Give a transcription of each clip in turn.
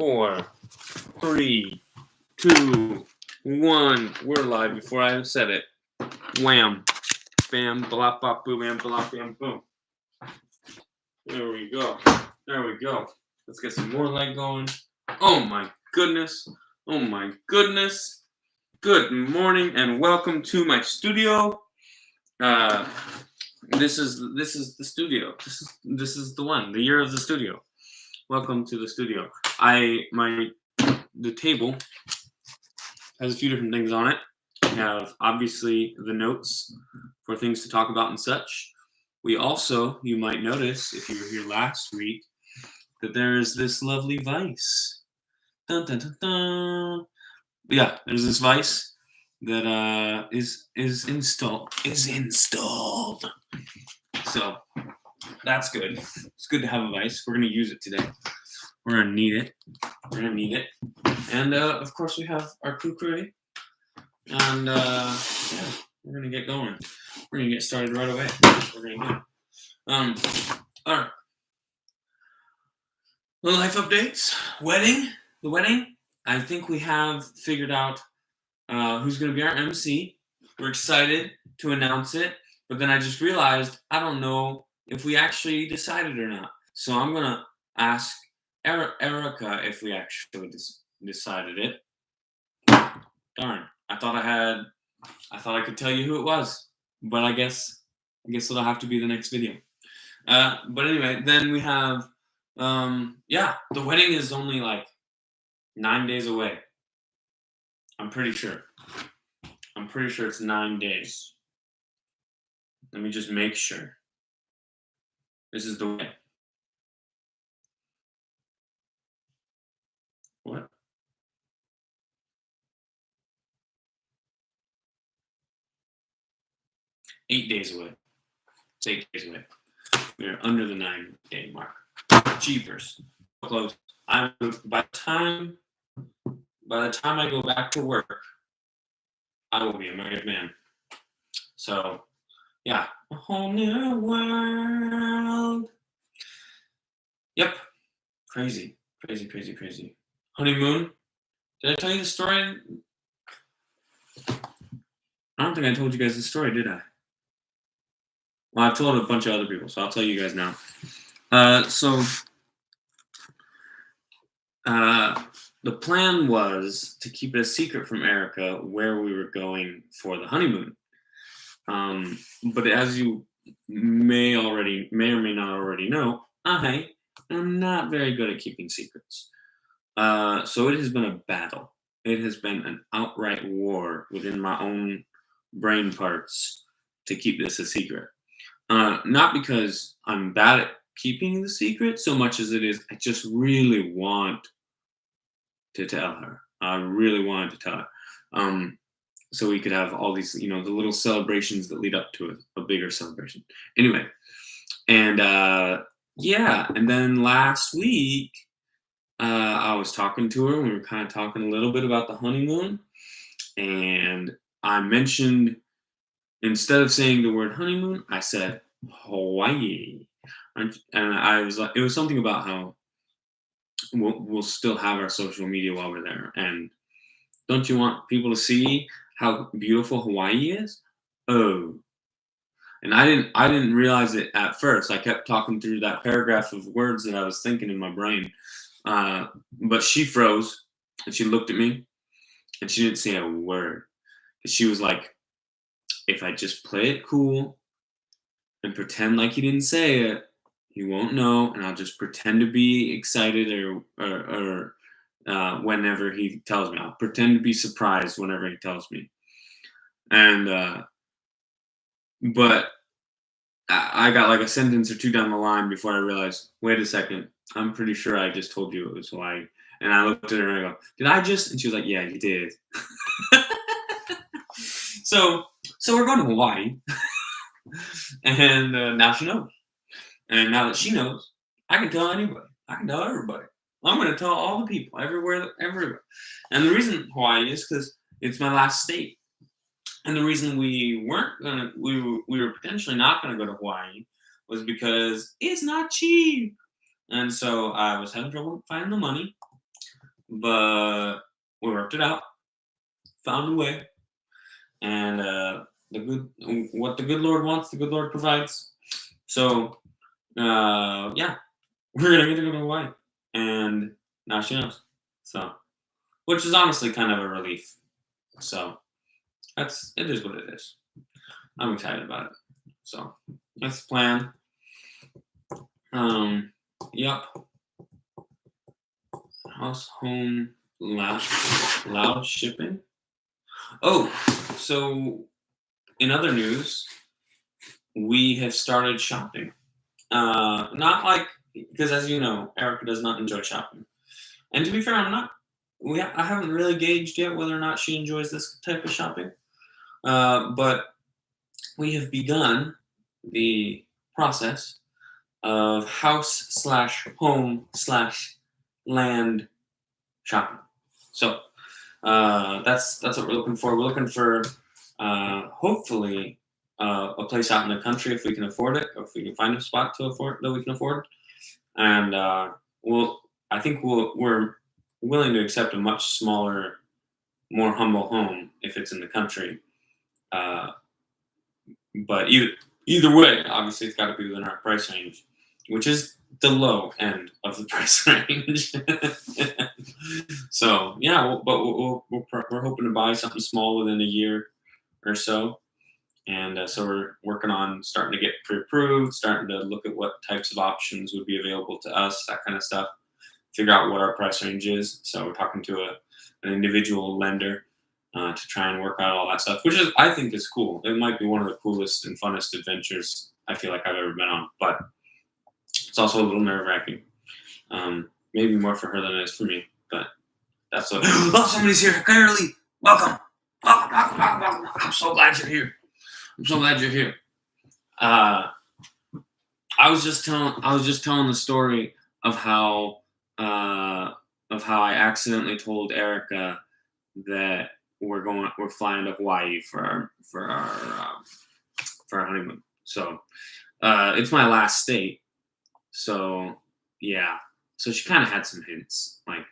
4, 3, 2, 1. We're live before I even said it. Wham. Bam, blop, bop, boom, bam, blop, bam, boom. There we go. There we go. Let's get some more light going. Oh my goodness. Oh my goodness. Good morning and welcome to my studio. This is the studio. This is the one. The year of the studio. Welcome to the studio. The table has a few different things on it. We have obviously the notes for things to talk about and such. We also, you might notice if you were here last week, that there is this lovely vise. Dun, dun, dun, dun. Yeah, there's this vise that is installed. So that's good. It's good to have a vise. We're gonna use it today. We're gonna need it. And of course we have our kukri. And yeah, we're gonna get going. We're gonna get started right away. We're gonna go. All right. The life updates. The wedding. I think we have figured out who's gonna be our MC. We're excited to announce it, but then I just realized I don't know if we actually decided or not. So I'm gonna ask Erica if we actually decided it. Darn. I thought I could tell you who it was, but I guess it'll have to be the next video. But anyway, then we have, the wedding is only like 9 days away. I'm pretty sure it's 9 days. Let me just make sure. This is the way. What? Eight days away. It's 8 days away. We're under the 9-day mark. Jeepers. Close. By the time I go back to work, I will be a married man. So, yeah. A whole new world. Yep. Crazy. Honeymoon. Did I tell you the story? I don't think I told you guys the story, did I? Well, I've told a bunch of other people, so I'll tell you guys now. The plan was to keep it a secret from Erica where we were going for the honeymoon. But as you may or may not already know, I am not very good at keeping secrets. So it has been a battle. It has been an outright war within my own brain parts to keep this a secret. Not because I'm bad at keeping the secret so much as it is I just really want to tell her. I really wanted to tell her. So we could have all these, the little celebrations that lead up to a bigger celebration. Anyway, and and then last week I was talking to her. We were kind of talking a little bit about the honeymoon, and I mentioned, instead of saying the word honeymoon, I said Hawaii, and I was like, it was something about how we'll still have our social media while we're there, and don't you want people to see how beautiful Hawaii is? Oh, and I didn't realize it at first. I kept talking through that paragraph of words that I was thinking in my brain, but she froze and she looked at me, and she didn't say a word. She was like, if I just play it cool and pretend like he didn't say it, he won't know, and I'll just pretend to be excited or whenever he tells me. I'll pretend to be surprised whenever he tells me. And but I got like a sentence or two down the line before I realized, wait a second, I'm pretty sure I just told you it was Hawaii. And I looked at her and I go, did I just? And she was like, yeah, you did. So we're going to Hawaii, and now she knows. And now that she knows, I can tell anybody. I can tell everybody. I'm going to tell all the people everywhere. And the reason Hawaii is because it's my last state. And the reason we were potentially not going to go to Hawaii was because it's not cheap. And so I was having trouble finding the money. but we worked it out, found a way, and what the good Lord wants, the good Lord provides. So yeah, we're gonna get to go to Hawaii, and now she knows. So, which is honestly kind of a relief. So it is what it is. I'm excited about it. So that's the plan. Yep. House, home, loud shipping. Oh, so in other news, we have started shopping. Not like, because as you know, Erica does not enjoy shopping. And to be fair, I haven't really gauged yet whether or not she enjoys this type of shopping. But we have begun the process of house/home/land shopping. So that's what we're looking for. We're looking for hopefully a place out in the country if we can afford it, or if we can find a spot to afford that we can afford. And I think we're willing to accept a much smaller, more humble home if it's in the country. But either way, obviously it's got to be within our price range, which is the low end of the price range. So yeah, we're hoping to buy something small within a year or so, and so we're working on starting to get pre-approved, starting to look at what types of options would be available to us, that kind of stuff. Figure out what our price range is. So we're talking to an individual lender to try and work out all that stuff, which I think is cool. It might be one of the coolest and funnest adventures I feel like I've ever been on, but it's also a little nerve-wracking. Maybe more for her than it is for me, but that's what. Oh, somebody's here. Kylie, welcome. Welcome. I'm so glad you're here. I was just telling the story of how I accidentally told Erica that we're flying to Hawaii for our honeymoon. So it's my last state. So yeah. So she kind of had some hints, like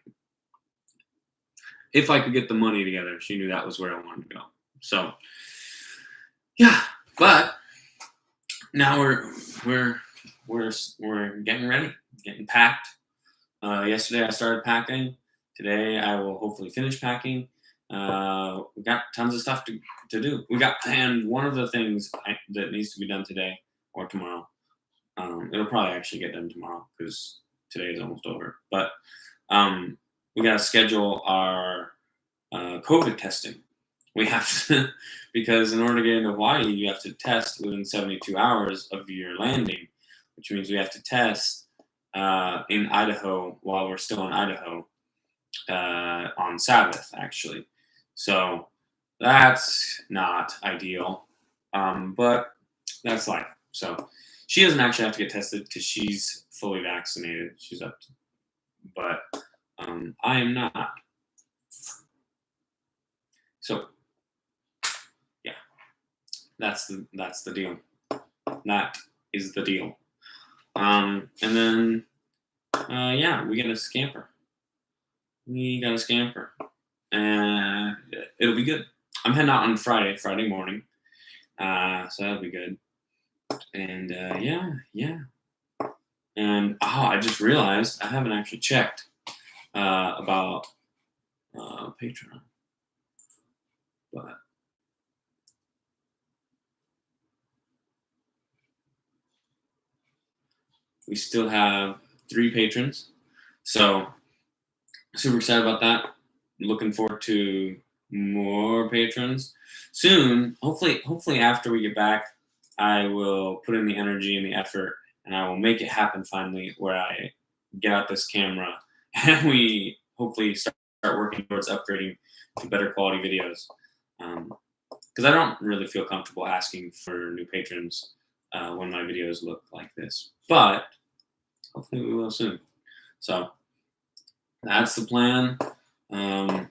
if I could get the money together, she knew that was where I wanted to go. So yeah, but now we're getting ready, getting packed. Yesterday I started packing. Today I will hopefully finish packing. We got tons of stuff to do. And one of the things that needs to be done today or tomorrow. It'll probably actually get done tomorrow because today is almost over. But we got to schedule our COVID testing. We have to, because in order to get into Hawaii, you have to test within 72 hours of your landing, which means we have to test in Idaho while we're still in Idaho on Sabbath, actually. So that's not ideal, but that's life. So she doesn't actually have to get tested because she's fully vaccinated. She's up to, but I am not. So yeah, that's the deal. That is the deal. And then yeah, we got a scamper. And it'll be good. I'm heading out on Friday morning. So that'll be good. And yeah. And I just realized I haven't actually checked about Patreon. But we still have 3 patrons. So super excited about that. Looking forward to more patrons soon. Hopefully after we get back, I will put in the energy and the effort, and I will make it happen finally, where I get out this camera and we hopefully start working towards upgrading to better quality videos. Because I don't really feel comfortable asking for new patrons when my videos look like this, but hopefully we will soon. So that's the plan. I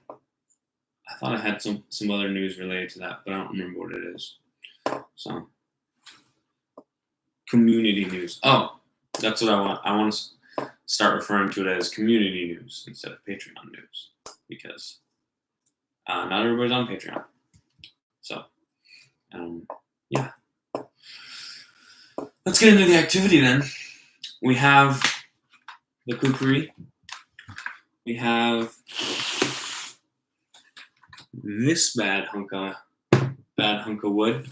thought I had some other news related to that, but I don't remember what it is. So community news. Oh, that's what I want. start referring to it as community news instead of Patreon news, because not everybody's on Patreon. So, yeah. Let's get into the activity then. We have the kukri. We have this bad hunk of wood.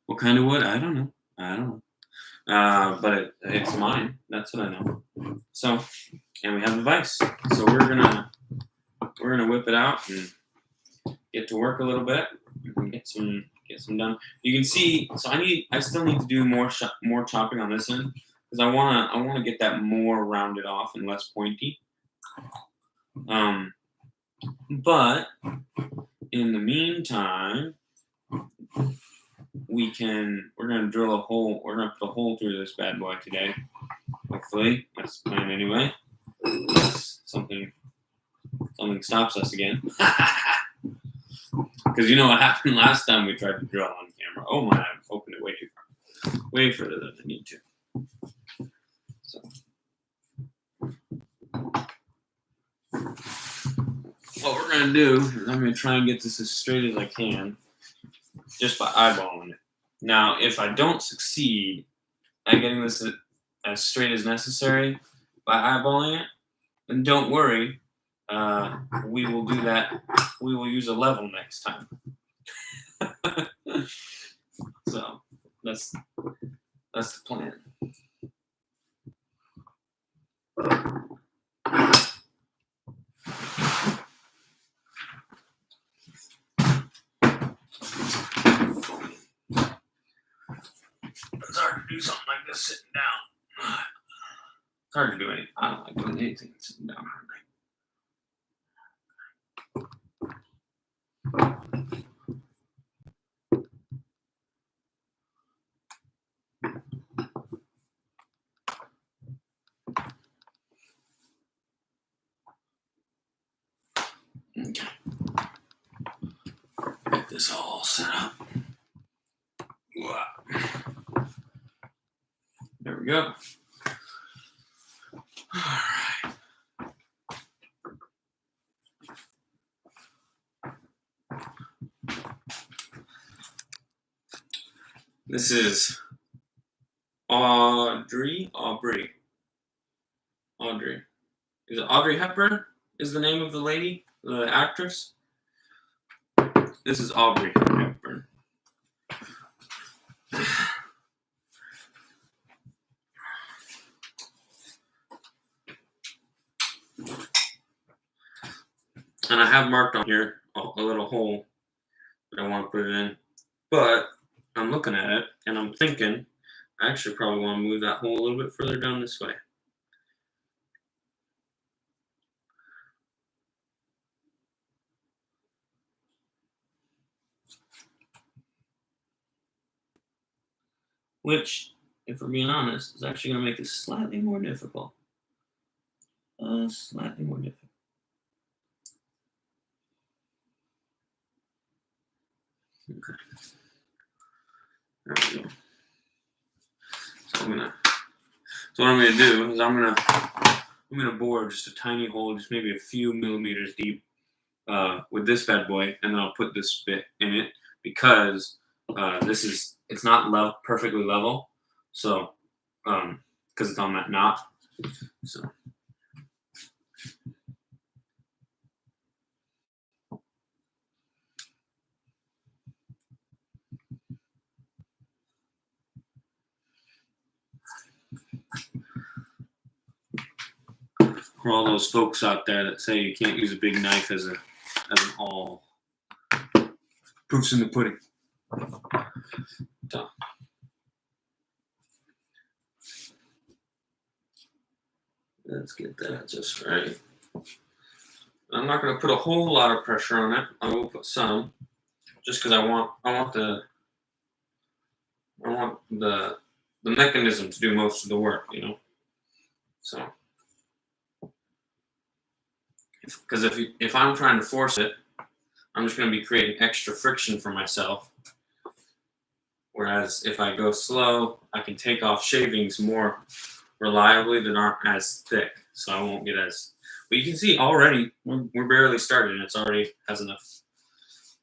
What kind of wood? I don't know. But it's mine. That's what I know. So, and we have the vise. So we're gonna whip it out and get to work a little bit and get some done. You can see. So I still need to do more chopping on this end because I wanna get that more rounded off and less pointy. But in the meantime, we're gonna drill a hole. We're gonna put a hole through this bad boy today. Hopefully, that's the plan anyway. Unless something stops us again. Because you know what happened last time we tried to drill on camera. Oh my! I've opened it way too far, way further than I need to. So, what we're gonna do is I'm gonna try and get this as straight as I can, just by eyeballing it. Now, if I don't succeed at getting this as straight as necessary by eyeballing it, then don't worry. We will do that. We will use a level next time. So that's the plan. It's hard to do something like this sitting down. It's hard to do anything. I don't like doing anything sitting down hardly. Okay. Get this all set up. Wow. There we go. All right. This is Aubrey. Is it Audrey Hepburn? Is the name of the lady, the actress? This is Aubrey Hepburn. And I have marked on here a little hole that I want to put it in. But I'm looking at it and I'm thinking I actually probably want to move that hole a little bit further down this way. Which, if we're being honest, is actually going to make this slightly more difficult. Slightly more difficult. Okay. There we go. So what I'm gonna do is I'm gonna bore just a tiny hole, just maybe a few millimeters deep, with this bad boy, and then I'll put this bit in it because it's not perfectly level, so because it's on that knot, so. For all those folks out there that say you can't use a big knife as an awl, proof's in the pudding. So. Let's get that just right. I'm not going to put a whole lot of pressure on it. I will put some, just because I want the mechanism to do most of the work, you know. So, because if I'm trying to force it, I'm just going to be creating extra friction for myself. Whereas if I go slow, I can take off shavings more reliably that aren't as thick. so I won't get as. But you can see already we're barely started, and it's already has enough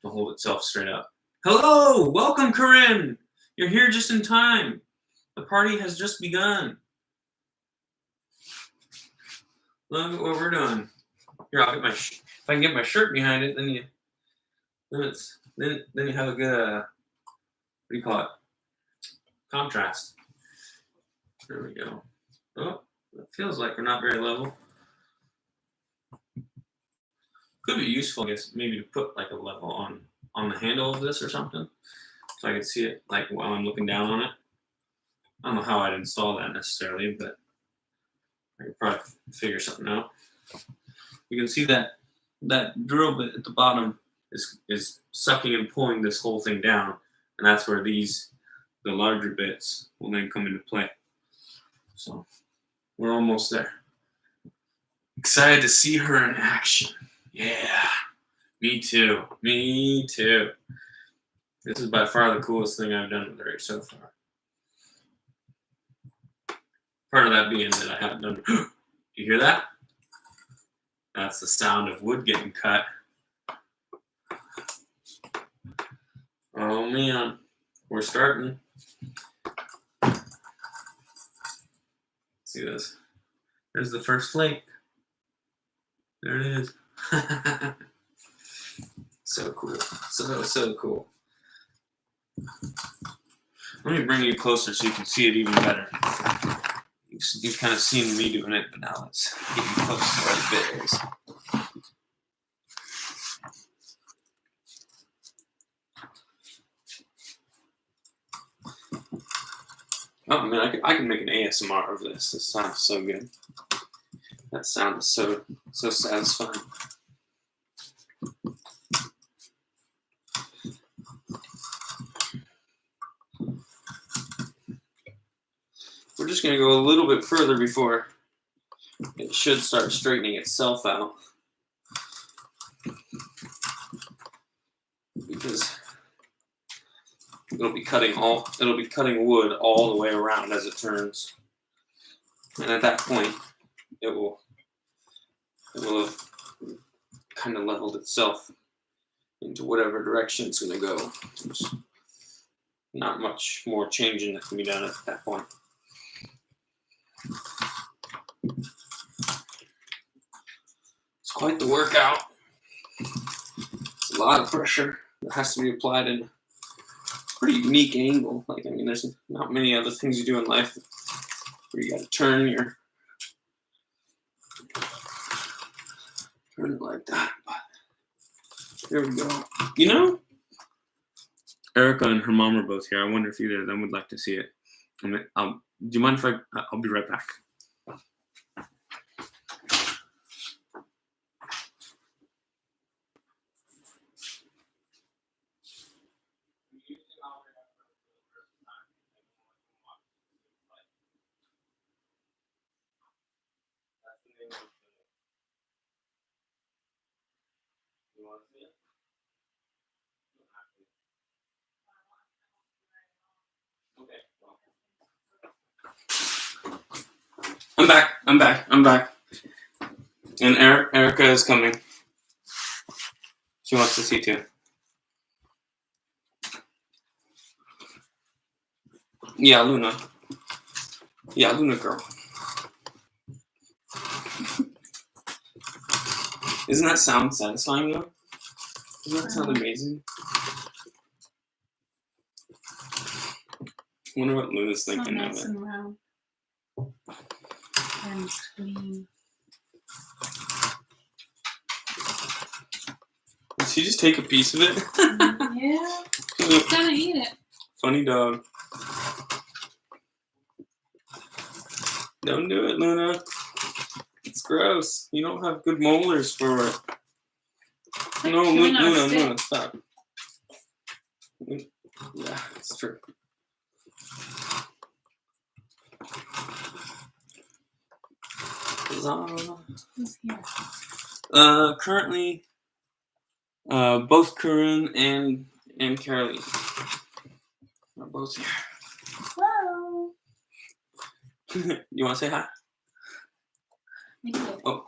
to hold itself straight up. Hello, welcome, Corinne. You're here just in time. The party has just begun. Look at what we're doing. Here, I'll get my. If I can get my shirt behind it, then you have a good what do you call it? Contrast. There we go. Oh, it feels like we're not very level. Could be useful, I guess, maybe to put like a level on the handle of this or something, so I can see it like while I'm looking down on it. I don't know how I'd install that necessarily, but I could probably figure something out. You can see that drill bit at the bottom is sucking and pulling this whole thing down, and that's where the larger bits will then come into play. So we're almost there. Excited to see her in action. Yeah, me too. Me too. This is by far the coolest thing I've done with her so far. Part of that being that I haven't done. You hear that? That's the sound of wood getting cut. Oh man, we're starting. See this? There's the first flake. There it is. So cool. So cool. Let me bring you closer so you can see it even better. You've kind of seen me doing it, but now let's get you close to where the bit is. Oh man, I can make an ASMR of this. This sounds so good. That sound is so satisfying. We're just gonna go a little bit further before it should start straightening itself out, because it'll be cutting wood all the way around as it turns, and at that point it will have kind of leveled itself into whatever direction it's going to go. There's not much more changing that can be done at that point. It's quite the workout. It's a lot of pressure that has to be applied in a pretty unique angle. Like, I mean, there's not many other things you do in life where you got to turn it like that. But there we go. You know, Erica and her mom are both here. I wonder if either of them would like to see it. Do you mind if I'll be right back. I'm back. And Erica is coming. She wants to see too. Yeah, Luna girl. Isn't that sound satisfying though? Doesn't that sound amazing? I wonder what Luna's thinking of it. And clean. Did she just take a piece of it? Yeah, she's gonna eat it. Funny dog. Don't do it, Luna. It's gross. You don't have good molars for it. No, Luna, stop. Yeah, it's true. Who's here? Currently, both Corinne and Caroline are both here. Hello. You want to say hi? I did. Oh,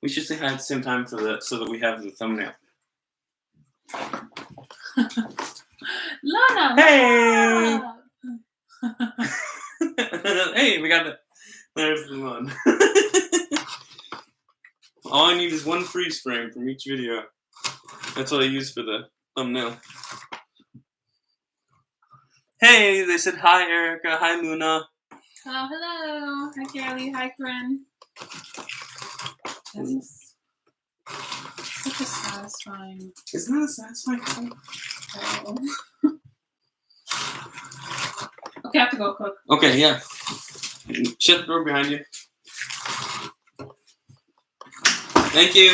we should say hi at the same time so that we have the thumbnail. Lana! Hey! What's up? Hey, we got the. There's the one. All I need is one freeze frame from each video. That's what I use for the thumbnail. Hey, they said hi, Erica. Hi, Luna. Oh, hello. Hi, Carly. Hi, Corinne. This is such a satisfying. Isn't that a satisfying thing? Okay, I have to go cook. Okay, yeah. Shut the door behind you. Thank you.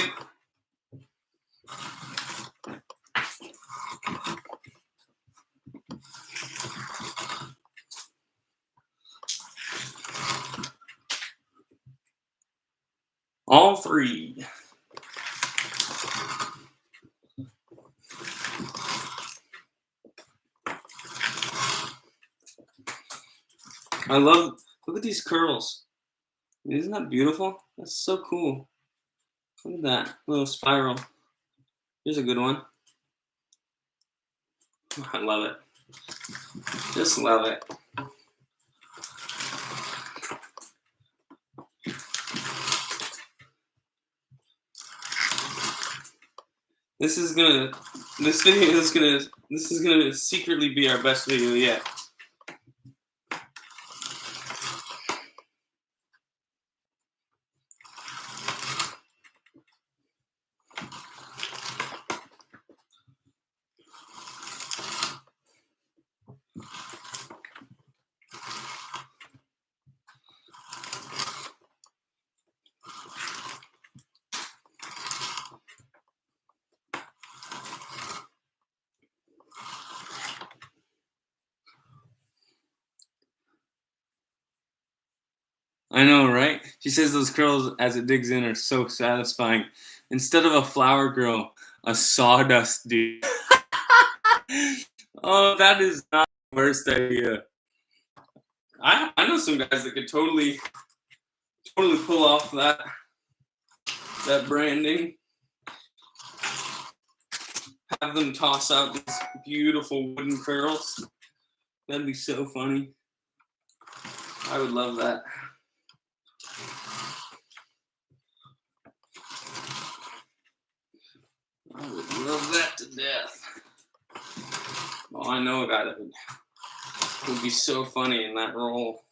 All three. I love, look at these curls. Isn't that beautiful? That's so cool. Look at that little spiral. Here's a good one. I love it. Just love it. This is gonna secretly be our best video yet. I know, right? She says those curls as it digs in are so satisfying. Instead of a flower girl, a sawdust dude. Oh, that is not the worst idea. I know some guys that could totally pull off that branding. Have them toss out these beautiful wooden curls. That'd be so funny. I would love that. I would love that to death. Oh, I know a guy that would be so funny in that role.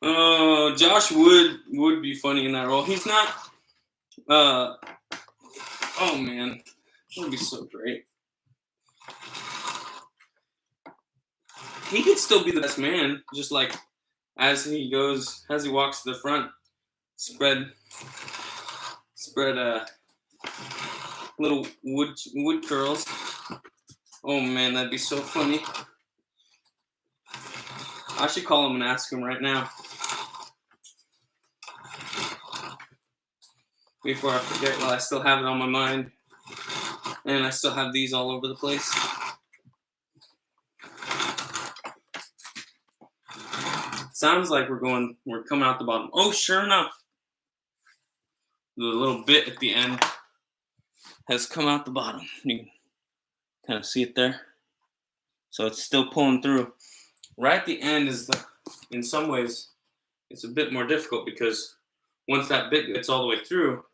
Oh, Josh would be funny in that role. He's not. Oh man, that would be so great. He could still be the best man, just like as he walks to the front, spread little wood curls. Oh man, that'd be so funny. I should call him and ask him right now. Before I forget, while I still have it on my mind. And I still have these all over the place. Sounds like we're coming out the bottom. Oh, sure enough. The little bit at the end has come out the bottom. You can kind of see it there. So it's still pulling through. Right at the end in some ways, it's a bit more difficult because once that bit gets all the way through,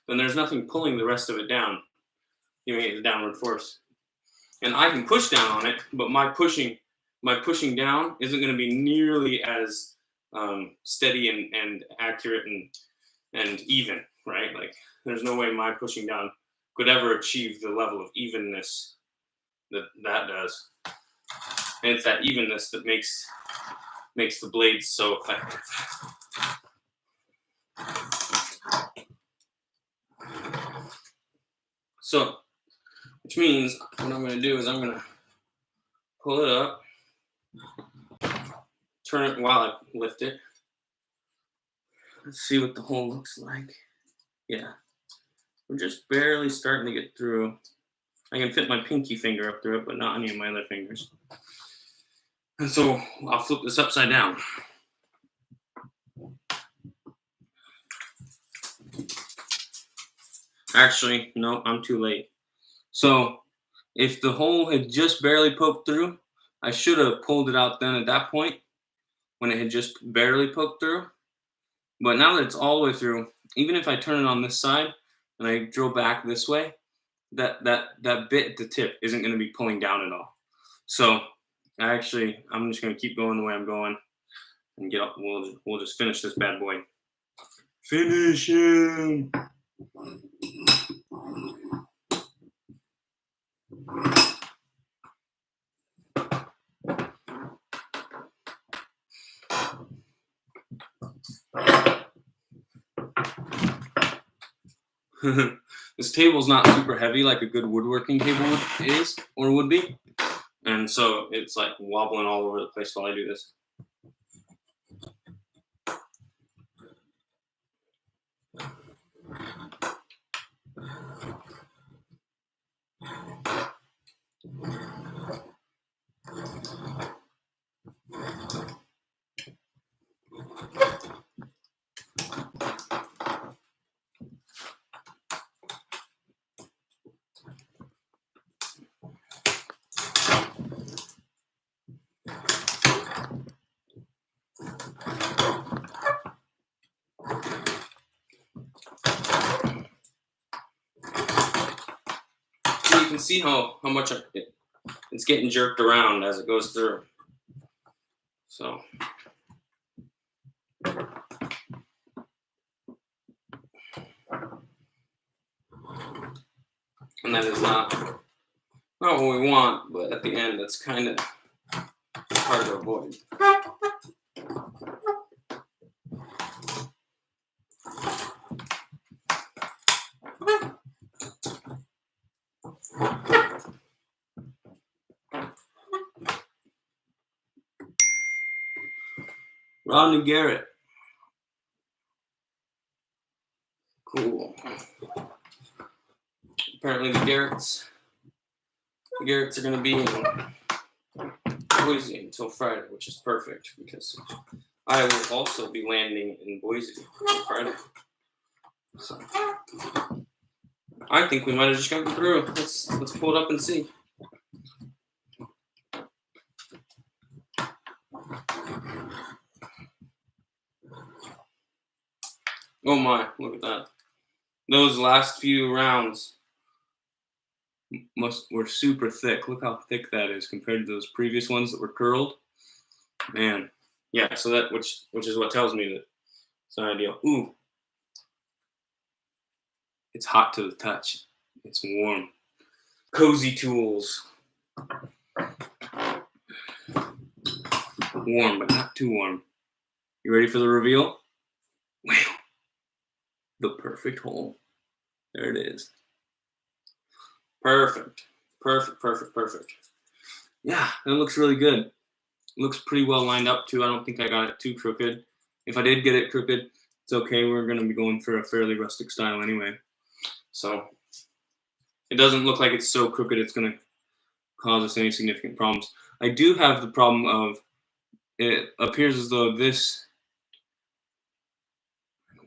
then there's nothing pulling the rest of it down, giving it a downward force. And I can push down on it, but my pushing down isn't going to be nearly as steady and accurate and even, right? Like there's no way my pushing down could ever achieve the level of evenness that does. And it's that evenness that makes the blades so effective. So, which means what I'm going to do is I'm going to pull it up, turn it while I lift it. Let's see what the hole looks like. Yeah, we're just barely starting to get through. I can fit my pinky finger up through it, but not any of my other fingers. And so I'll flip this upside down. Actually, no, I'm too late. So if the hole had just barely poked through, I should have pulled it out then at that point when it had just barely poked through. But now that it's all the way through, even if I turn it on this side and I drill back this way, that bit at the tip isn't going to be pulling down at all. So I'm just going to keep going the way I'm going and get up. We'll just finish this bad boy. Finish him. This table's not super heavy like a good woodworking table is or would be, and so it's like wobbling all over the place while I do this. So you can see how much it's getting jerked around as it goes through. So and that is not what we want, but at the end that's kind of hard to avoid. Raagnaerok. Cool. Apparently the Garretts are going to be in Boise until Friday, which is perfect because I will also be landing in Boise on Friday. So I think we might have just gotten through. Let's pull it up and see. Oh my, look at that. Those last few rounds were super thick. Look how thick that is compared to those previous ones that were curled. Man. Yeah, so that which is what tells me that it's not ideal. Ooh. It's hot to the touch. It's warm. Cozy tools. Warm, but not too warm. You ready for the reveal? Wow. The perfect hole. There it is. Perfect. Perfect. Yeah, that looks really good. It looks pretty well lined up too. I don't think I got it too crooked. If I did get it crooked, it's okay. We're going to be going for a fairly rustic style anyway. So it doesn't look like it's so crooked it's going to cause us any significant problems. I do have the problem of it appears as though this...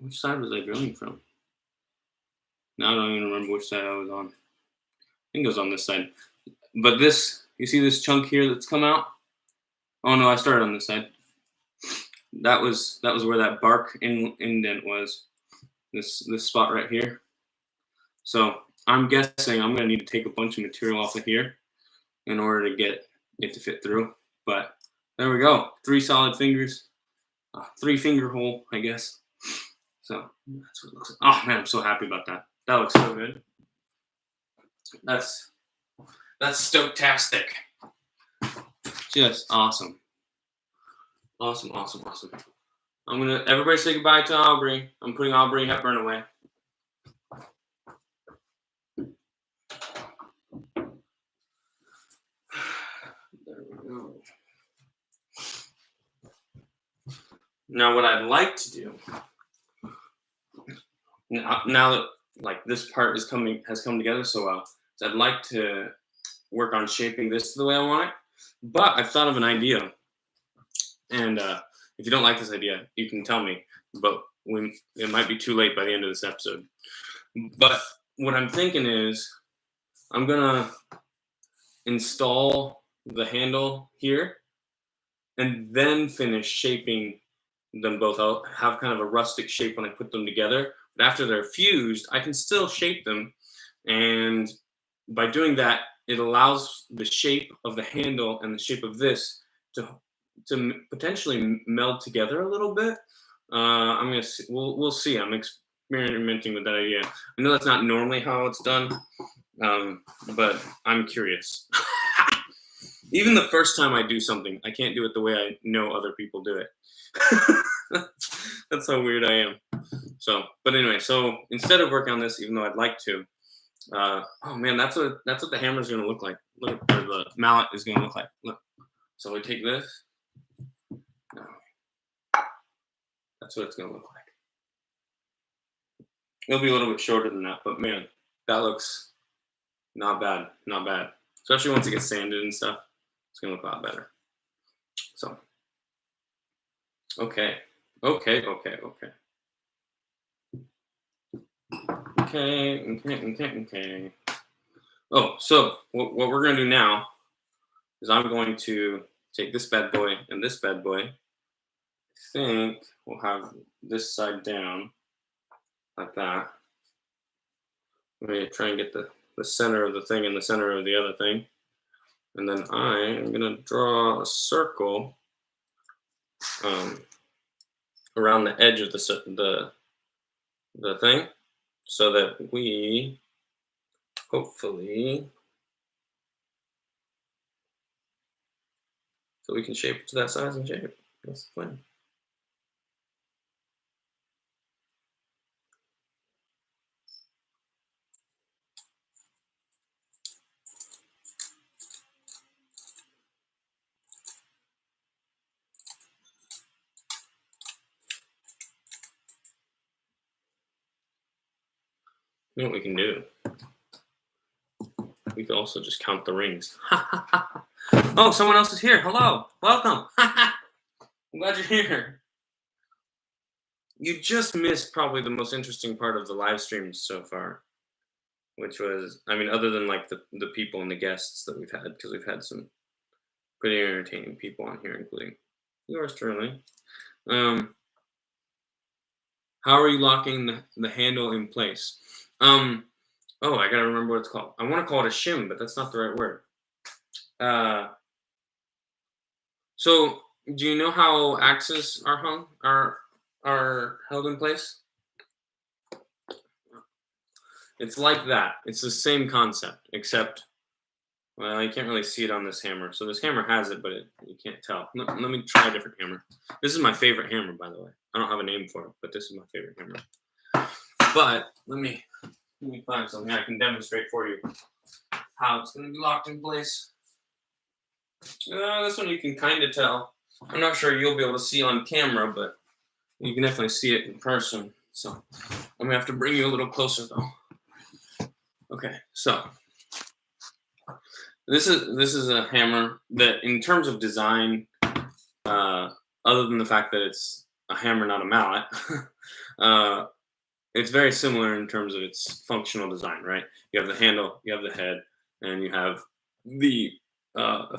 Which side was I drilling from? Now I don't even remember which side I was on. I think it was on this side. But this, you see this chunk here that's come out? Oh no, I started on this side. That was where that bark indent was. This spot right here. So I'm guessing I'm gonna need to take a bunch of material off of here in order to get it to fit through. But there we go. 3 solid fingers. 3-finger hole, I guess. So that's what it looks like. Oh man, I'm so happy about that. That looks so good. That's stoktastic. Just awesome. Awesome. Everybody say goodbye to Aubrey. I'm putting Aubrey Hepburn away. Now, what I'd like to do now that like this part has come together so well, is I'd like to work on shaping this the way I want it. But I've thought of an idea, and if you don't like this idea, you can tell me. But it might be too late by the end of this episode. But what I'm thinking is I'm gonna install the handle here and then finish shaping them both. I'll have kind of a rustic shape when I put them together. But after they're fused, I can still shape them. And by doing that, it allows the shape of the handle and the shape of this to potentially meld together a little bit. I'm gonna see, we'll see. I'm experimenting with that idea. I know that's not normally how it's done, but I'm curious. Even the first time I do something, I can't do it the way I know other people do it. That's how weird I am. So, but anyway, so instead of working on this, even though I'd like to, oh man, that's what the hammer's gonna look like. Look, or the mallet is gonna look like. Look. So we take this. That's what it's gonna look like. It'll be a little bit shorter than that, but man, that looks not bad. Not bad. Especially once it gets sanded and stuff. It's gonna look a lot better. So, okay. Okay. Oh, so what we're gonna do now is I'm going to take this bad boy and this bad boy. I think we'll have this side down like that. I'm gonna try and get the center of the thing and the center of the other thing. And then I am gonna draw a circle around the edge of the thing, so that we hopefully we can shape it to that size and shape. That's the plan. You know what we can do? We can also just count the rings. Oh, someone else is here. Hello. Welcome. I'm glad you're here. You just missed probably the most interesting part of the live streams so far, which was, I mean, other than like the people and the guests that we've had, because we've had some pretty entertaining people on here, including yours truly. How are you locking the handle in place? Oh, I gotta remember what it's called. I want to call it a shim, but that's not the right word. So do you know how axes are hung? Are held in place? It's like that. It's the same concept, except, well, you can't really see it on this hammer. So this hammer has it, but you can't tell. Let me try a different hammer. This is my favorite hammer, by the way. I don't have a name for it, but this is my favorite hammer. But let me find something I can demonstrate for you how it's going to be locked in place. This one you can kind of tell. I'm not sure you'll be able to see on camera, but you can definitely see it in person. So I'm going to have to bring you a little closer, though. Okay, so this is a hammer that, in terms of design, other than the fact that it's a hammer, not a mallet, it's very similar in terms of its functional design, right? You have the handle, you have the head, and you have the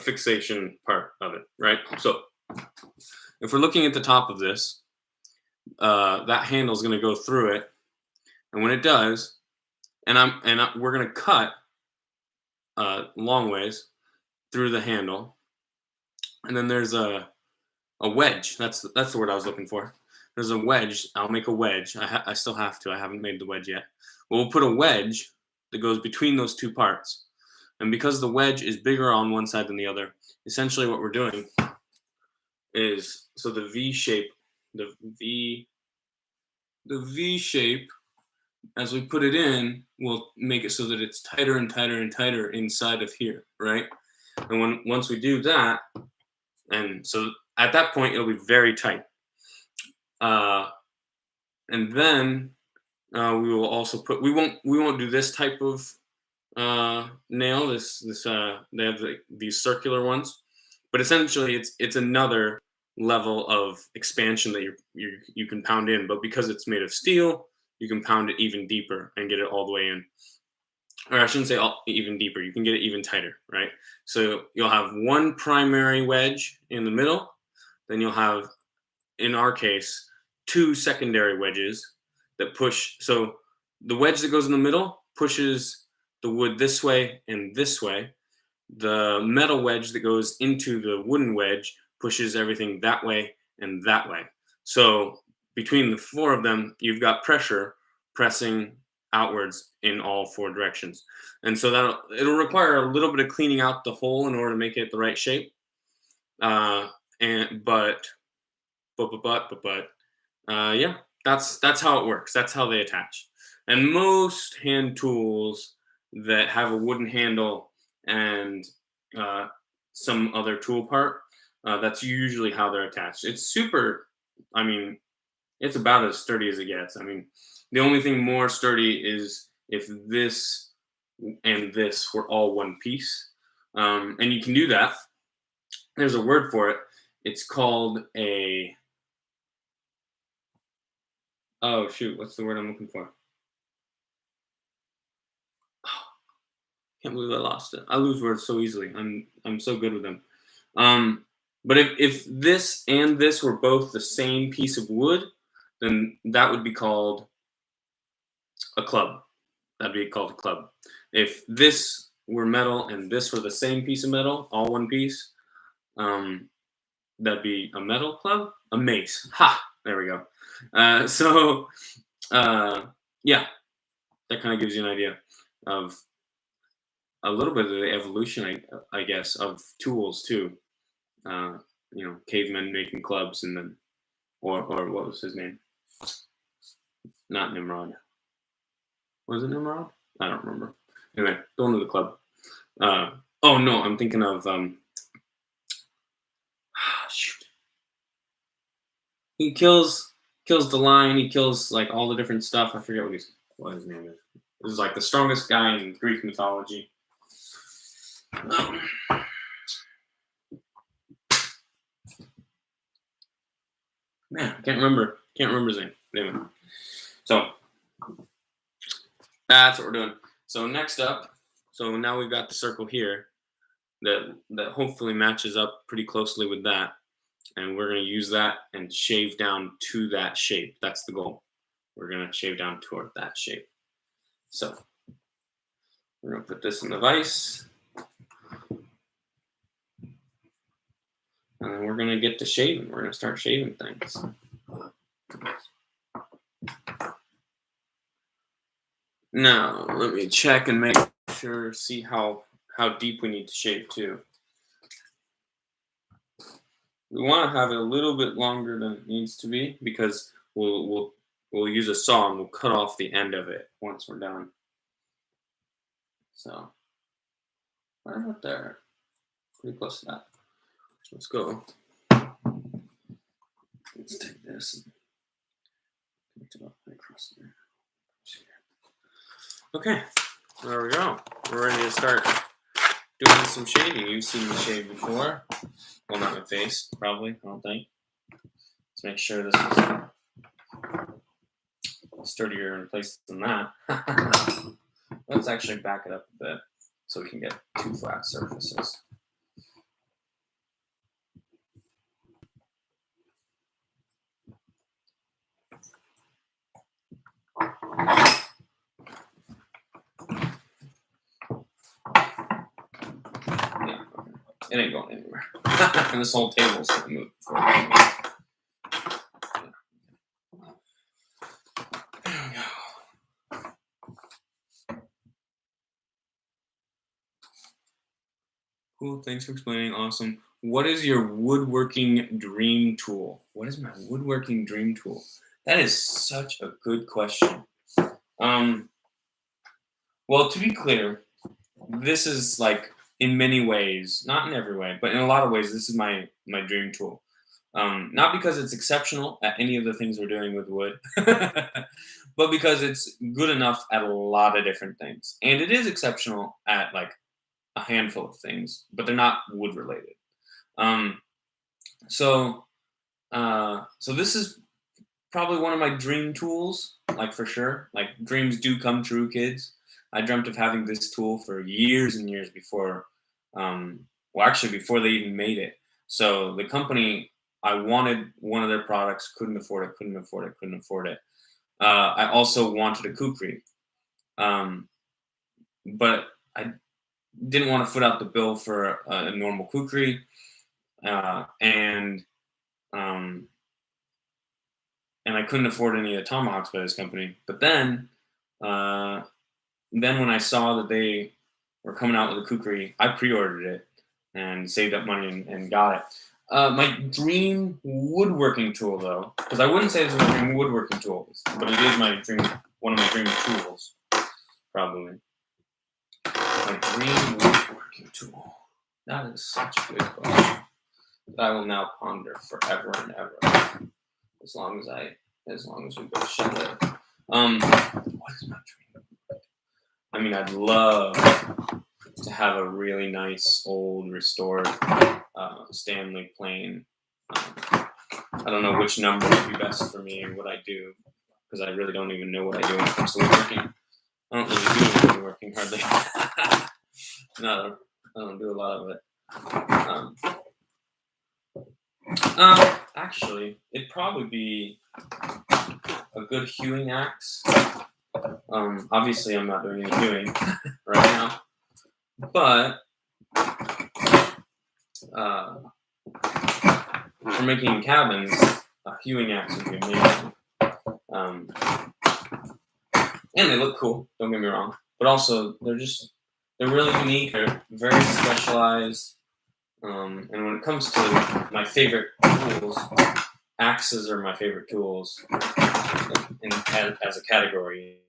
fixation part of it, right? So if we're looking at the top of this, that handle is going to go through it, and when it does, we're going to cut long ways through the handle, and then there's a wedge. That's the word I was looking for. There's a wedge. I'll make a wedge. I still have to. I haven't made the wedge yet. But we'll put a wedge that goes between those two parts. And because the wedge is bigger on one side than the other, essentially what we're doing is, so the V shape, as we put it in, we'll make it so that it's tighter and tighter and tighter inside of here, right? And once we do that, and so at that point it'll be very tight. And then we will also put. We won't do this type of nail. They have these circular ones, but essentially it's another level of expansion that you can pound in. But because it's made of steel, you can pound it even deeper and get it all the way in. Or I shouldn't say even deeper. You can get it even tighter, right? So you'll have one primary wedge in the middle, then you'll have, in our case, two secondary wedges that push. So the wedge that goes in the middle pushes the wood this way and this way. The metal wedge that goes into the wooden wedge pushes everything that way and that way. So between the four of them, you've got pressure pressing outwards in all four directions. And so it'll require a little bit of cleaning out the hole in order to make it the right shape. Uh, and yeah, that's how it works. That's how they attach. And most hand tools that have a wooden handle and uh, some other tool part, that's usually how they're attached. It's super. I mean, it's about as sturdy as it gets. I mean, the only thing more sturdy is if this and this were all one piece, and you can do that. There's a word for it. It's called a. Oh shoot! What's the word I'm looking for? Can't believe I lost it. I lose words so easily. I'm so good with them. Um, but if this and this were both the same piece of wood, then that would be called a club. That'd be called a club. If this were metal and this were the same piece of metal, all one piece, um, that'd be a metal club, a mace. Ha! There we go. So yeah, that kind of gives you an idea of a little bit of the evolution, I guess, of tools too. Uh, cavemen making clubs, and then, or what was his name? Not Nimrod. Was it Nimrod? I don't remember. Anyway, going to the club. Oh no, I'm thinking of shoot. He kills the lion. He kills like all the different stuff. I forget what his name is. This is like the strongest guy in Greek mythology. Man, I can't remember. Can't remember his name. Anyway, so that's what we're doing. So next up, so now we've got the circle here that hopefully matches up pretty closely with that, and we're going to use that and shave down to that shape. That's the goal. We're going to shave down toward that shape. So we're going to put this in the vise, and then we're going to get to shaving. We're going to start shaving things. Now, let me check and make sure, see how deep we need to shave too. We want to have it a little bit longer than it needs to be because we'll use a saw and we'll cut off the end of it once we're done. So, right about there, pretty close to that. Let's go. Let's take this and connect it up across there. Okay, there we go. We're ready to start doing some shaving. You've seen me shave before. Well, not my face, probably, I don't think. Let's make sure this is sturdier in place than that. Let's actually back it up a bit so we can get two flat surfaces. Yeah, it ain't going anywhere. And this whole table's gonna move. Cool, thanks for explaining. Awesome. What is your woodworking dream tool? What is my woodworking dream tool? That is such a good question. Well, to be clear, this is like in many ways, not in every way, but in a lot of ways, this is my dream tool. Not because it's exceptional at any of the things we're doing with wood, but because it's good enough at a lot of different things. And it is exceptional at like a handful of things, but they're not wood related. Um, so so this is probably one of my dream tools, like for sure. Like dreams do come true, kids. I dreamt of having this tool for years and years before, well, actually before they even made it. So the company, I wanted one of their products, couldn't afford it. I also wanted a kukri, but I didn't want to foot out the bill for a normal kukri, um, and I couldn't afford any of the tomahawks by this company. But then when I saw that they were coming out with a kukri, I pre-ordered it and saved up money and got it. My dream woodworking tool, though, because I wouldn't say it's my dream woodworking tool, but it is one of my dream tools, probably. My dream woodworking tool. That is such a good question that I will now ponder forever and ever, as long as we go shed. What is my dream? I mean, I'd love to have a really nice old restored Stanley plane. I don't know which number would be best for me and what I do, because I really don't even know what I do when it comes to woodworking. I don't really do woodworking hardly. No, I don't do a lot of it. Actually, it'd probably be a good hewing axe. Obviously, I'm not doing any hewing right now, but for making cabins, a hewing axe would be amazing. And they look cool, don't get me wrong, but also they're really unique. They're very specialized. And when it comes to my favorite tools, axes are my favorite tools as a category.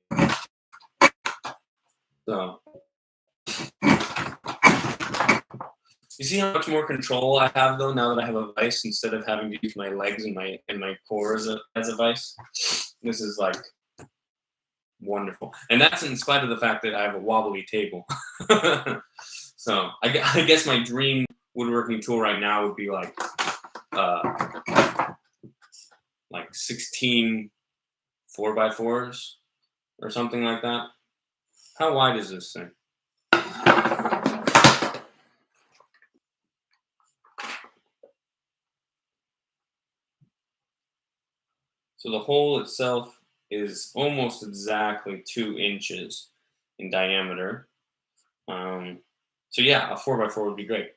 So you see how much more control I have, though, now that I have a vise instead of having to use my legs and my core as a vise. This is like wonderful, and that's in spite of the fact that I have a wobbly table. So I guess my dream woodworking tool right now would be like 16 4x4s or something like that. How wide is this thing? So the hole itself is almost exactly 2 inches in diameter. So yeah, a 4x4 would be great.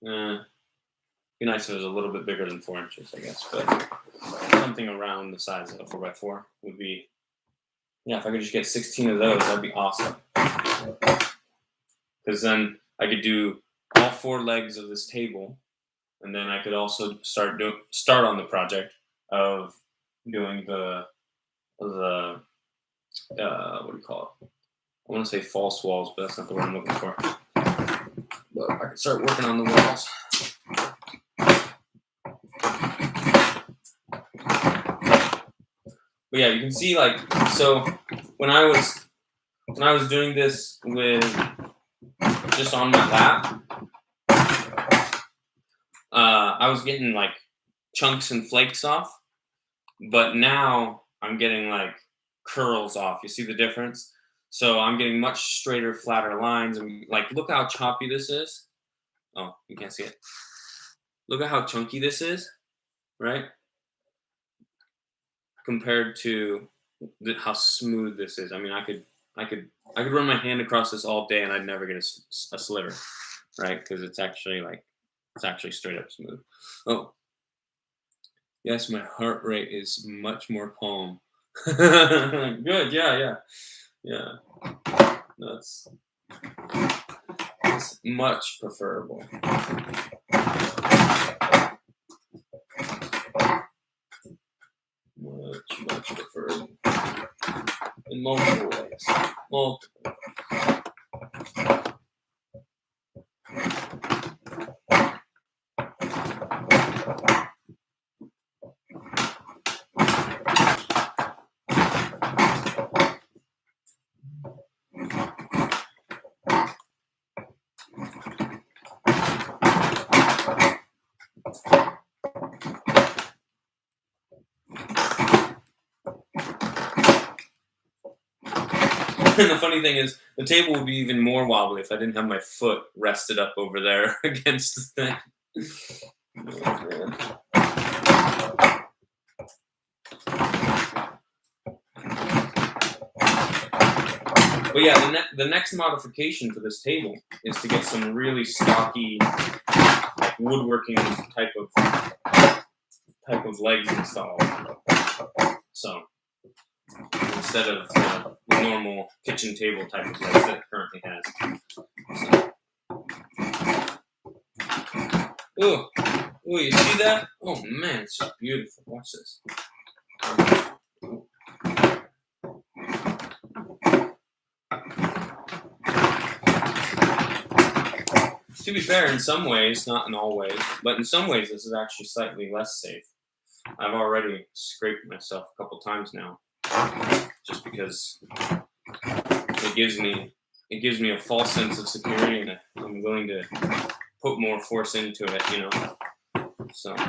Be nice if it was a little bit bigger than 4 inches, I guess, but something around the size of a 4x4 would be. Yeah, if I could just get 16 of those, that'd be awesome. Because then I could do all 4 legs of this table, and then I could also start on the project of doing the what do you call it? I want to say false walls, but that's not the word I'm looking for. But I could start working on the walls. But yeah, you can see, like, so when I was doing this with just on my lap, I was getting like chunks and flakes off, but now I'm getting like curls off. You see the difference? So I'm getting much straighter, flatter lines. And like, look how choppy this is. Oh, you can't see it. Look at how chunky this is, right? Compared to how smooth this is. I mean, I could run my hand across this all day and I'd never get a sliver, right? Because it's actually straight up smooth. Oh, yes, my heart rate is much more calm. Good, yeah. That's much preferable. Much preferable. In multiple ways. And the funny thing is, the table would be even more wobbly if I didn't have my foot rested up over there against the thing. Oh, man. But yeah, the next modification for this table is to get some really stocky, like woodworking type of legs installed. So instead of the normal kitchen table type of legs that it currently has. So. Ooh, you see that? Oh man, it's just beautiful. Watch this. To be fair, in some ways, not in all ways, but in some ways this is actually slightly less safe. I've already scraped myself a couple times now, just because it gives me a false sense of security, and I'm willing to put more force into it, you know. So it's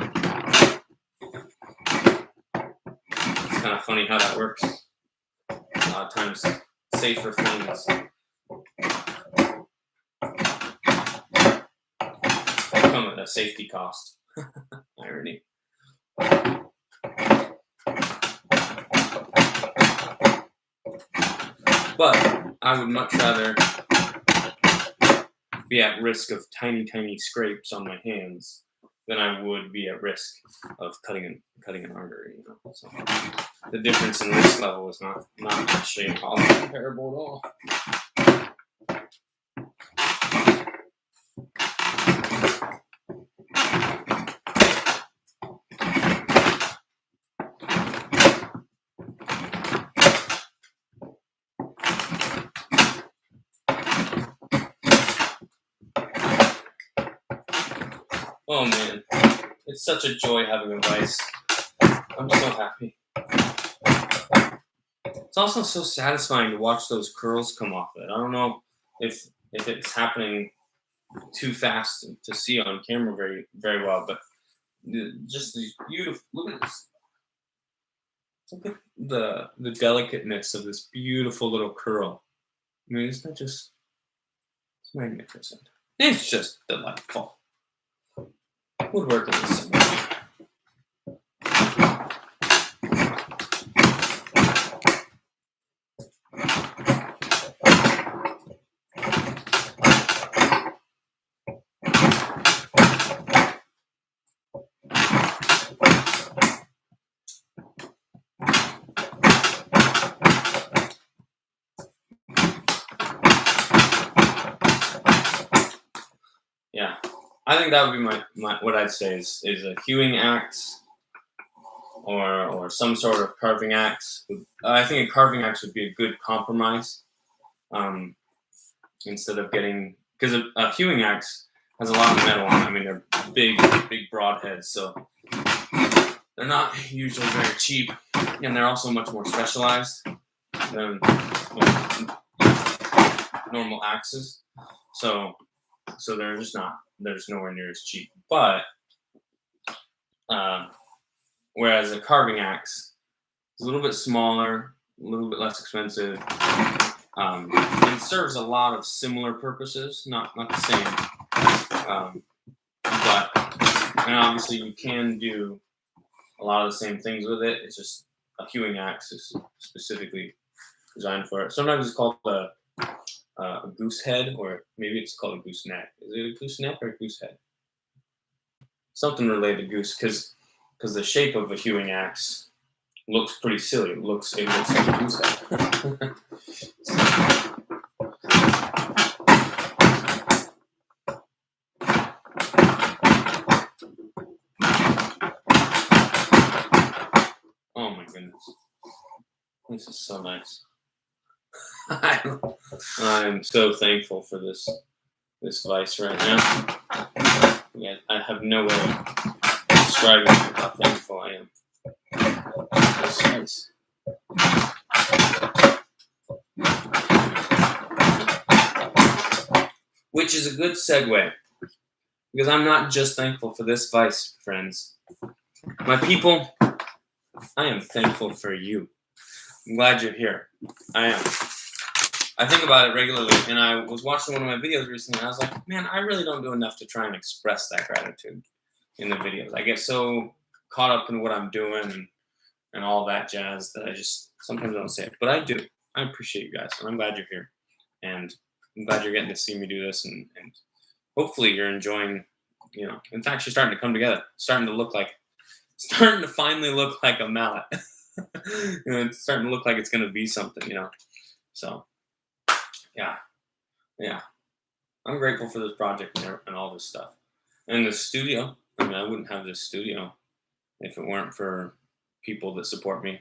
kind of funny how that works. A lot of times, safer things come at a safety cost. Irony. But I would much rather be at risk of tiny, tiny scrapes on my hands than I would be at risk of cutting an artery. You know? So the difference in risk level is not actually all comparable at all. Oh man, it's such a joy having a vise. I'm so happy. It's also so satisfying to watch those curls come off it. I don't know if it's happening too fast to see on camera very, very well, but just these beautiful. Look at this. Look at the delicateness of this beautiful little curl. I mean, isn't that just? It's magnificent. It's just delightful. Woodworking is so much. Yeah, I think that would be my what I'd say is a hewing axe or some sort of carving axe. I think a carving axe would be a good compromise. Instead of getting, because a hewing axe has a lot of metal on it. I mean, they're big broadheads, so they're not usually very cheap, and they're also much more specialized than normal axes. So they're just nowhere near as cheap. But whereas a carving axe is a little bit smaller, a little bit less expensive. It serves a lot of similar purposes, not the same, but and obviously you can do a lot of the same things with it. It's just a hewing axe is specifically designed for it. Sometimes it's called a goose head, or maybe it's called a goose neck. Is it a goose neck or a goose head? Something related to goose, because the shape of a hewing axe looks pretty silly. It looks like a goose head. Oh my goodness, this is so nice. I'm so thankful for this vise right now. Yeah, I have no way of describing how thankful I am. This vise. Which is a good segue, because I'm not just thankful for this vise, friends. My people, I am thankful for you. I'm glad you're here. I am. I think about it regularly, and I was watching one of my videos recently, and I was like, man, I really don't do enough to try and express that gratitude in the videos. I get so caught up in what I'm doing and all that jazz that I just sometimes don't say it. But I do. I appreciate you guys, and I'm glad you're here. And I'm glad you're getting to see me do this, and hopefully you're enjoying, it's actually starting to come together, starting to finally look like a mallet. It's starting to look like it's going to be something, So, yeah. I'm grateful for this project and all this stuff. And the studio, I wouldn't have this studio if it weren't for people that support me.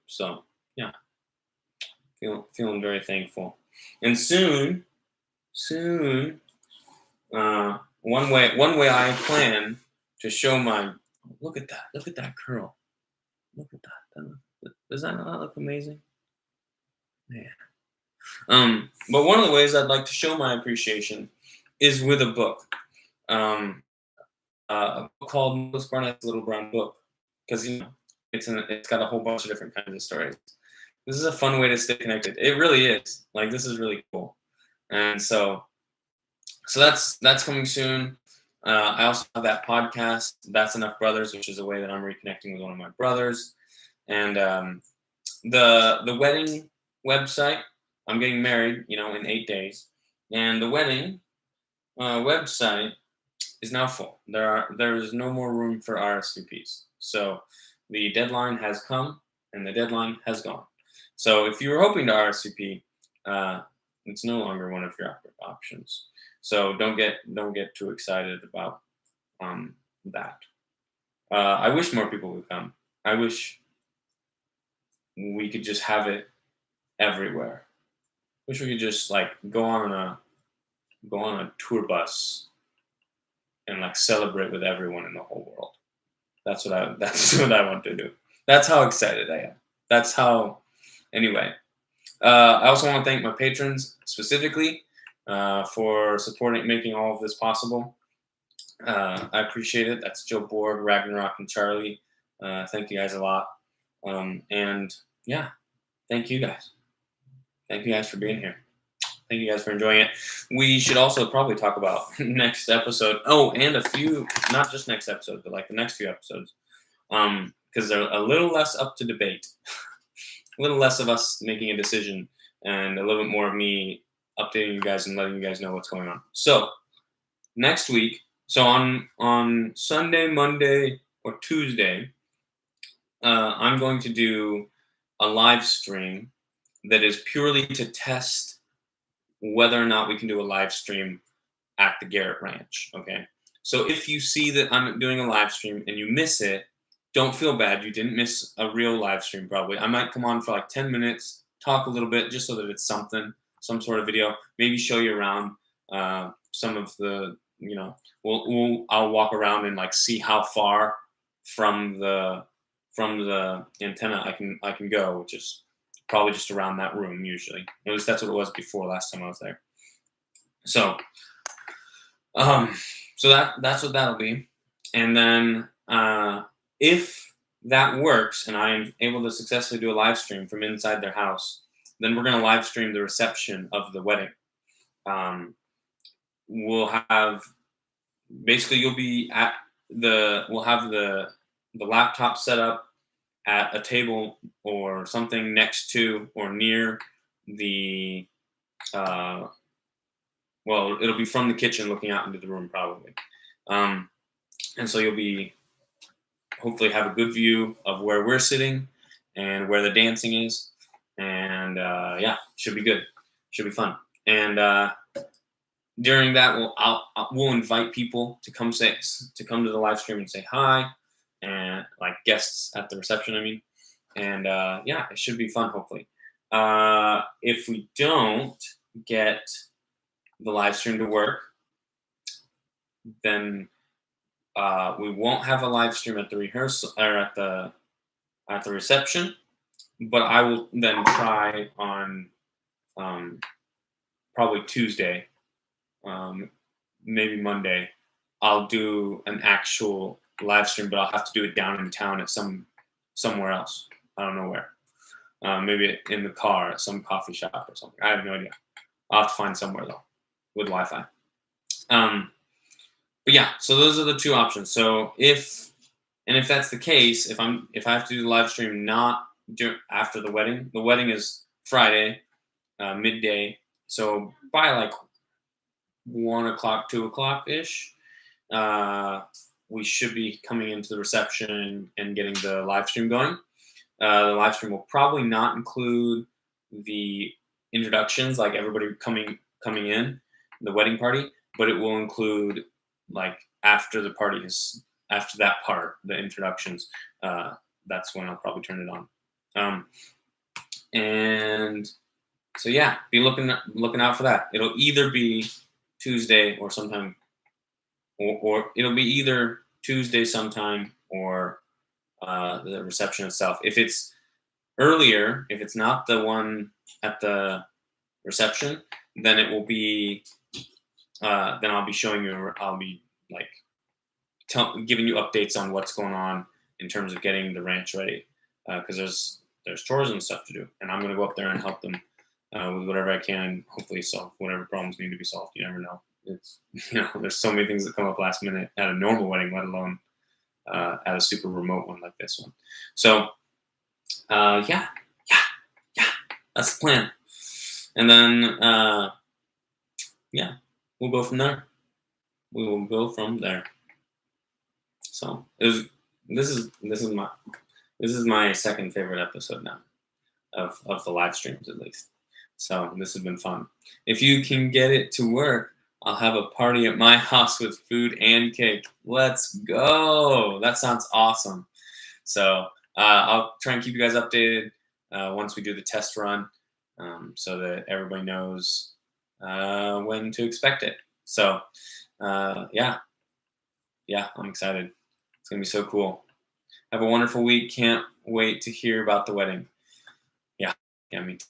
So, yeah, feeling very thankful. And soon, one way I plan to show my look at that curl, look at that. Does that not look amazing? Yeah. But one of the ways I'd like to show my appreciation is with a book, a book called Nicholas Barnett's Little Brown Book, because it's got a whole bunch of different kinds of stories. This is a fun way to stay connected. It really is. Like, this is really cool, and so that's coming soon. I also have that podcast, That's Enough Brothers, which is a way that I'm reconnecting with one of my brothers, and the wedding website. I'm getting married, in 8 days, and the wedding website is now full. There is no more room for RSVPs. So the deadline has come, and the deadline has gone. So if you were hoping to RSVP, it's no longer one of your options. So don't get too excited about that. I wish more people would come. I wish we could just have it everywhere. Wish we could just go on a tour bus and celebrate with everyone in the whole world. That's what I want to do. That's how excited I am. That's how. Anyway, I also want to thank my patrons specifically for supporting, making all of this possible. I appreciate it. That's Joe Borg, Raagnaerok, and Charlie. Thank you guys a lot. And yeah, thank you guys. Thank you guys for being here. Thank you guys for enjoying it. We should also probably talk about next episode. Oh, and a few, not just next episode, but the next few episodes. Because they're a little less up to debate. A little less of us making a decision and a little bit more of me updating you guys and letting you guys know what's going on. So, next week, so on Sunday, Monday, or Tuesday, I'm going to do a live stream that is purely to test whether or not we can do a live stream at the Garrett Ranch, okay? So if you see that I'm doing a live stream and you miss it, don't feel bad. You didn't miss a real live stream probably. I might come on for 10 minutes, talk a little bit, just so that it's something, some sort of video, maybe show you around some of the, I'll walk around and see how far from the antenna I can go, which is probably just around that room usually. At least that's what it was before last time I was there. So, that's what that'll be. And then if that works and I am able to successfully do a live stream from inside their house, then we're going to live stream the reception of the wedding. We'll have you'll be we'll have the laptop set up at a table or something next to or near the it'll be from the kitchen looking out into the room probably, and so you'll be hopefully have a good view of where we're sitting and where the dancing is, and should be good, should be fun. And during that we'll invite people to come to the live stream and say hi, and guests at the reception, I mean. And it should be fun, hopefully. If we don't get the live stream to work, then we won't have a live stream at the rehearsal or at the reception, but I will then try on probably Tuesday, maybe Monday. I'll do an actual live stream, but I'll have to do it down in town at somewhere else. I don't know where. Maybe in the car at some coffee shop or something. I have no idea. I'll have to find somewhere though with Wi-Fi. But yeah, so those are the two options. So if that's the case, if I have to do the live stream not after the wedding is Friday, midday. So by like 1 o'clock, 2 o'clock ish, we should be coming into the reception and getting the live stream going. The live stream will probably not include the introductions, like everybody coming in, the wedding party, but it will include like after that part, the introductions. That's when I'll probably turn it on. And so yeah, be looking out for that. It'll either be Tuesday or sometime, or it'll be either Tuesday sometime or the reception itself. If it's earlier, if it's not the one at the reception, then it will be. Then I'll be showing you. I'll be like giving you updates on what's going on in terms of getting the ranch ready, because there's chores and stuff to do, and I'm gonna go up there and help them with whatever I can. Hopefully, solve whatever problems need to be solved. You never know. It's there's so many things that come up last minute at a normal wedding, let alone at a super remote one like this one. So yeah, that's the plan. And then yeah, we'll go from there. We will go from there. So this is my second favorite episode now of the live streams, at least. So this has been fun. If you can get it to work, I'll have a party at my house with food and cake. Let's go. That sounds awesome. So I'll try and keep you guys updated once we do the test run, so that everybody knows when to expect it. So yeah, I'm excited. It's going to be so cool. Have a wonderful week. Can't wait to hear about the wedding. Yeah, me too.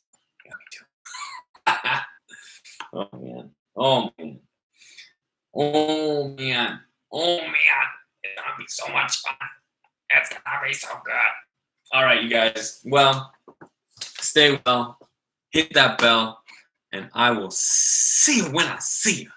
Oh man. It's gonna be so much fun. It's gonna be so good. All right, you guys. Well, stay well. Hit that bell, and I will see you when I see you.